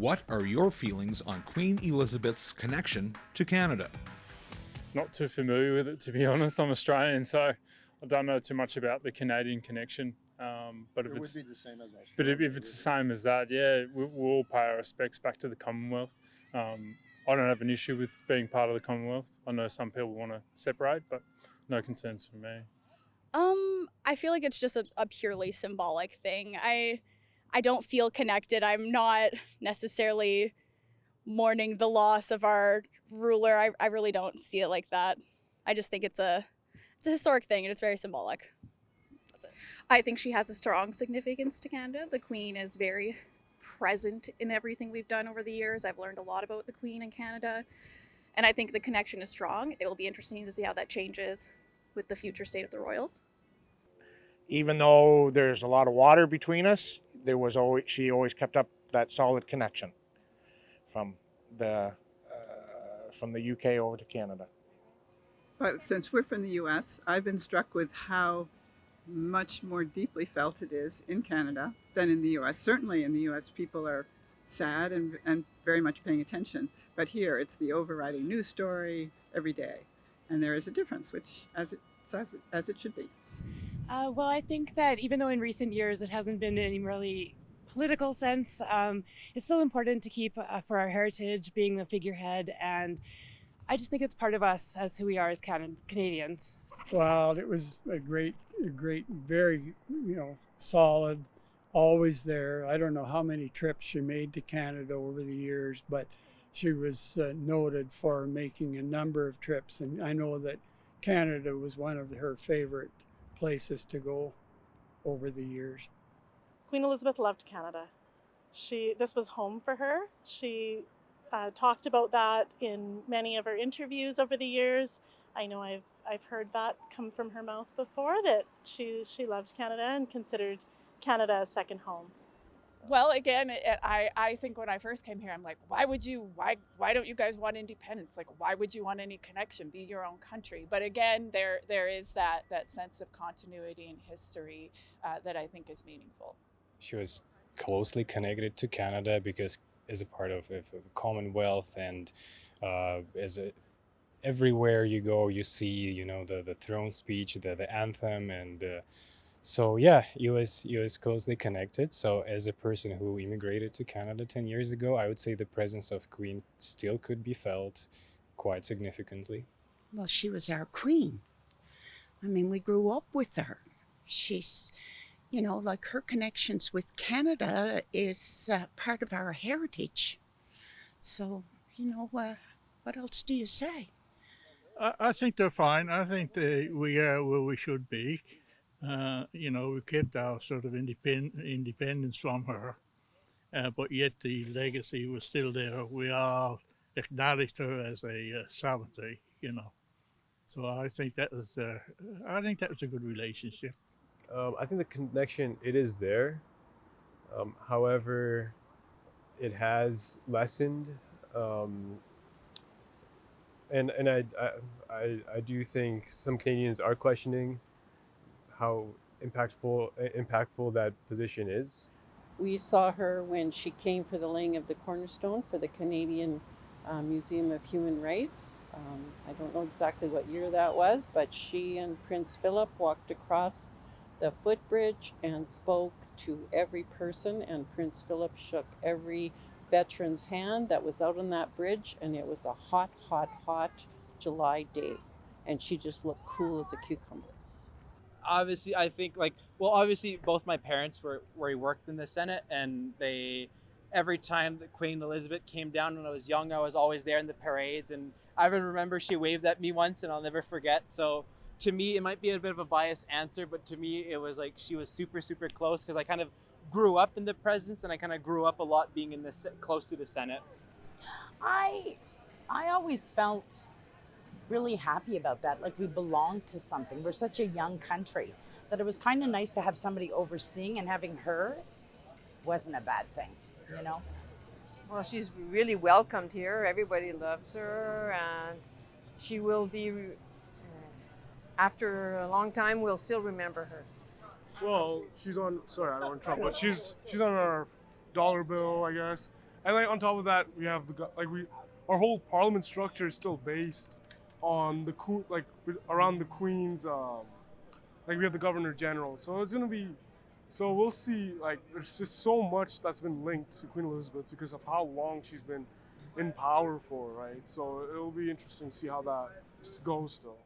What are your feelings on Queen Elizabeth's connection to Canada? Not too familiar with it, to be honest. I'm Australian, so I don't know too much about the Canadian connection. But if it's the same as Australia, but if it's the same as that, yeah, we'll all pay our respects back to the Commonwealth. I don't have an issue with being part of the Commonwealth. I know some people want to separate, but no concerns for me. I feel like it's just a purely symbolic thing. I don't feel connected. I'm not necessarily mourning the loss of our ruler. I really don't see it like that. I just think it's a historic thing and it's very symbolic. That's it. I think she has a strong significance to Canada. The Queen is very present in everything we've done over the years. I've learned a lot about the Queen in Canada, and I think the connection is strong. It will be interesting to see how that changes with the future state of the Royals. Even though there's a lot of water between us, she always kept up that solid connection from the UK over to Canada. But since we're from the US, I've been struck with how much more deeply felt it is in Canada than in the US. Certainly in the US, people are sad and very much paying attention. But here, it's the overriding news story every day. And there is a difference, which as it should be. Well, I think that even though in recent years it hasn't been in any really political sense, it's still important to keep for our heritage being the figurehead, and I just think it's part of us as who we are as Canadians. Well, it was a great, very, solid, always there. I don't know how many trips she made to Canada over the years, but she was noted for making a number of trips, and I know that Canada was one of her favorite places to go over the years. Queen Elizabeth loved Canada. This was home for her. She talked about that in many of her interviews over the years. I know I've heard that come from her mouth before, that she loved Canada and considered Canada a second home. Well, again, I think when I first came here, I'm like, why don't you guys want independence? Like, why would you want any connection? Be your own country. But again, there is that sense of continuity and history that I think is meaningful. She was closely connected to Canada because as a part of a Commonwealth, and everywhere you go, you see, the throne speech, the anthem, and so yeah, he was closely connected. So as a person who immigrated to Canada 10 years ago, I would say the presence of Queen still could be felt quite significantly. Well, she was our queen. I mean, we grew up with her. She's, like her connections with Canada is part of our heritage. So, what else do you say? I think they're fine. I think we are where we should be. We kept our sort of independence from her, but yet the legacy was still there. We all acknowledged her as a sovereignty, So I think that was a good relationship. I think the connection, it is there. However, it has lessened, and I do think some Canadians are questioning how impactful that position is. We saw her when she came for the laying of the cornerstone for the Canadian Museum of Human Rights. I don't know exactly what year that was, but she and Prince Philip walked across the footbridge and spoke to every person, and Prince Philip shook every veteran's hand that was out on that bridge, and it was a hot, hot, hot July day, and she just looked cool as a cucumber. Obviously, I think obviously both my parents were where he worked in the Senate, and every time that Queen Elizabeth came down when I was young, I was always there in the parades, and I even remember she waved at me once, and I'll never forget. So to me, it might be a bit of a biased answer, but to me, it was like she was super, super close because I kind of grew up in the presence, and I kind of grew up a lot being in close to the Senate. I always felt really happy about that. Like, we belong to something. We're such a young country that it was kind of nice to have somebody overseeing, and having her wasn't a bad thing, Well, she's really welcomed here. Everybody loves her, and she will be, after a long time, we'll still remember her. Well, she's on, sorry, I don't want to trouble, but she's on our dollar bill, I guess. And like on top of that, we have our whole parliament structure is still based on the around the Queen's. We have the Governor General, so it's gonna be. So we'll see. Like there's just so much that's been linked to Queen Elizabeth because of how long she's been in power for, right? So it'll be interesting to see how that goes still.